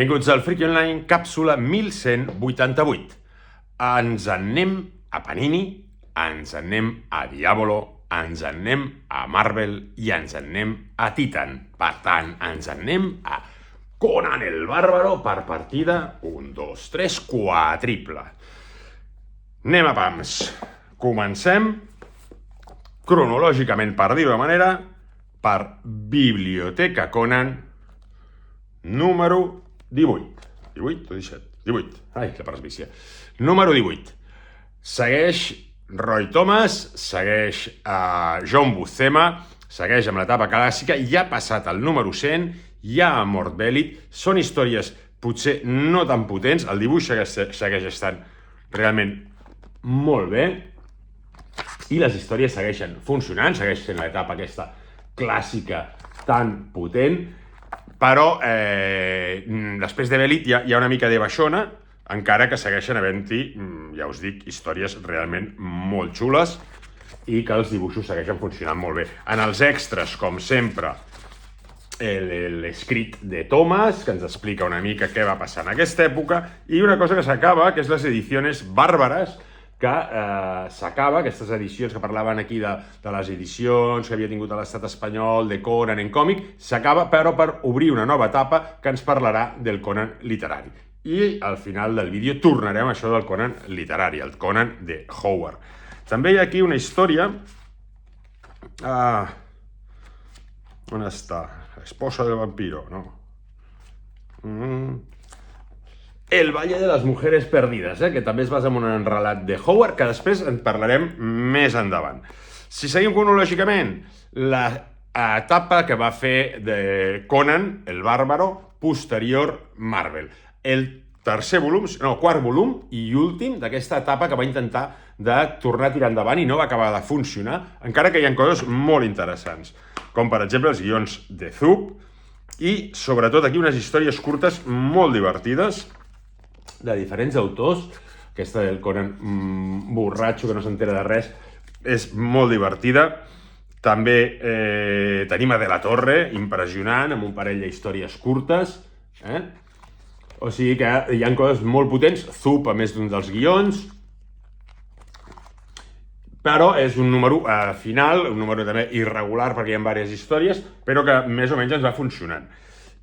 Benvinguts al Freaky Online, càpsula 1188. Ens en anem a Panini, ens en anem a Diabolo, ens en anem a Marvel i ens en anem a Titan. Per tant, ens en anem a Conan el Bàrbaro per partida 1, 2, 3, quadriple. Anem a pams. Comencem cronològicament, per dir-ho de manera, per Biblioteca Conan número 18. 18 o 17? 18. Ai, la presbícia. Número 18. Segueix Roy Thomas, segueix John Buscema, segueix amb l'etapa clàssica, ja ha passat el número 100, ja ha mort Bèl·lit, són històries potser no tan potents, el dibuix segueix estant realment molt bé, i les històries segueixen funcionant, segueix sent l'etapa aquesta clàssica tan potent, però després de Bèl·lit hi ha una mica de baixona, encara que segueixen havent-hi, ja us dic, històries realment molt xules i que els dibuixos segueixen funcionant molt bé. En els extras, com sempre, l'escrit de Thomas, que ens explica una mica què va passar en aquesta època, i una cosa que s'acaba, que és les edicions bàrbares, que s'acaba, aquestes edicions que parlaven aquí de les edicions que havia tingut a l'estat espanyol, de Conan en còmic, s'acaba però per obrir una nova etapa que ens parlarà del Conan literari. I al final del vídeo tornarem a això del Conan literari, el Conan de Howard. També hi ha aquí una història... on està? Esposa del vampiro, no? El Valle de les Mujeres Perdides, que també es basa en un relat de Howard, que després en parlarem més endavant. Si seguim cronològicament, l'etapa que va fer de Conan, el Bàrbaro, posterior Marvel. El quart volum i últim d'aquesta etapa que va intentar de tornar a tirar endavant i no va acabar de funcionar, encara que hi ha coses molt interessants, com per exemple els guions de Zub i sobretot aquí unes històries curtes molt divertides de diferents autors. Aquesta del Conan borratxo que no s'entera de res és molt divertida. També tenim a De la Torre, impressionant, amb un parell d'històries curtes. O sigui que hi ha coses molt potents. Zub, a més d'un dels guions. Però és un número final, un número també irregular perquè hi ha diverses històries, però que més o menys ens va funcionant.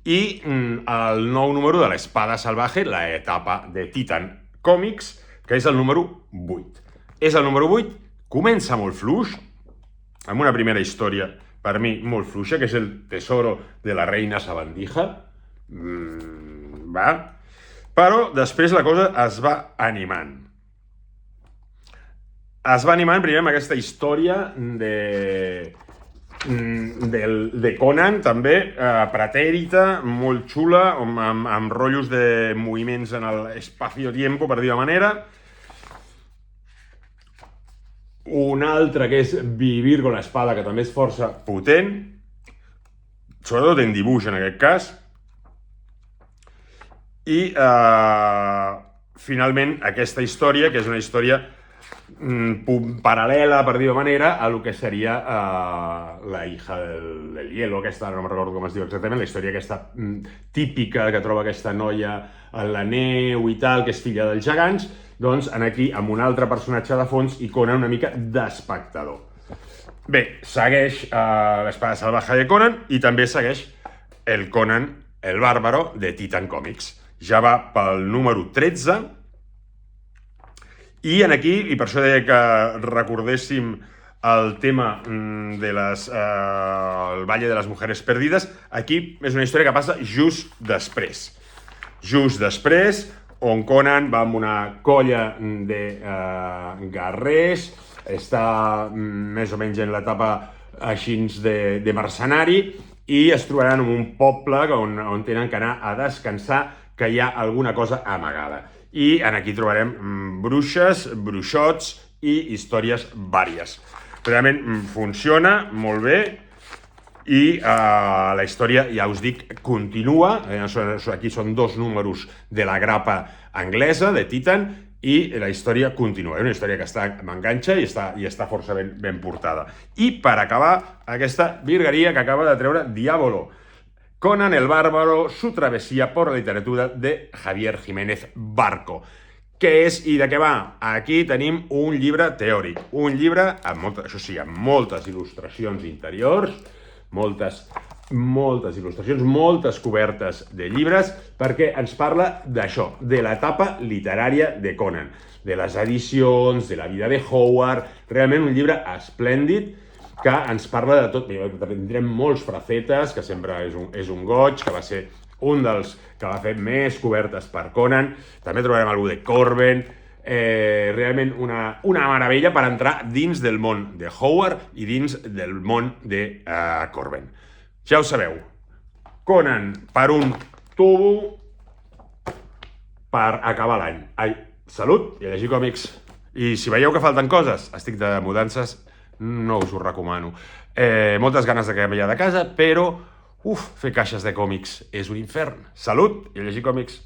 I el nou número de l'Espada Salvaje, l'etapa de Titan Comics, que és el número 8. És el número 8, comença molt fluix, amb una primera història, per mi, molt fluixa, que és el Tesoro de la Reina Sabandija. Però després la cosa es va animant. Es va animant primer amb aquesta història de Conan, també, pretèrita, molt xula, amb rotllos de moviments en l'espacio-tiempo, per dir-ho de manera. Un altre que és Vivir con la espada, que també és força potent, sobretot en dibuix en aquest cas. I finalment aquesta història, que és una història paral·lela, per dir-ho de manera, a lo que seria la hija del hielo, aquesta, no me'n recordo com es diu exactament, la història aquesta típica que troba aquesta noia a la neu i tal, que és filla dels gegants, doncs aquí amb un altre personatge de fons i Conan una mica d'espectador. Bé, segueix l'Espada Salvaje de Conan i també segueix el Conan el Bàrbaro de Titan Comics. Ja va pel número 13. I aquí, i per això deia que recordéssim el tema del Valle de les Mujeres Perdides, aquí és una història que passa just després. Just després, on Conan va amb una colla de guerrers, està més o menys en l'etapa així de mercenari, i es trobaran en un poble on tenen que anar a descansar, que hi ha alguna cosa amagada. I aquí trobarem bruixes, bruixots i històries vàries. Realment funciona molt bé i la història, ja us dic, continua. Aquí són 2 números de la grapa anglesa, de Titan, i la història continua. És una història que m'enganxa i està força ben portada. I per acabar, aquesta virgueria que acaba de treure Diabolo, Conan el Bárbaro, su travesía por la literatura de Javier Jiménez Barco. Què és i de què va? Aquí tenim un llibre teòric, un llibre, això sí, amb moltes il·lustracions interiors, moltes il·lustracions, moltes cobertes de llibres, perquè ens parla d'això, de l'etapa literària de Conan, de les edicions, de la vida de Howard, realment un llibre esplèndid, que ens parla de tot. Tindrem molts fracetes, que sempre és un goig, que va ser un dels que va fer més cobertes per Conan. També trobarem algú de Corben. Realment una meravella per entrar dins del món de Howard i dins del món de Corben. Ja ho sabeu, Conan per un tubo per acabar l'any. Ai, salut i a llegir còmics. I si veieu que falten coses, estic de mudances, no us ho recomano. Moltes ganes de canviar de casa, però fer caixes de còmics és un infern. Salut i a llegir còmics.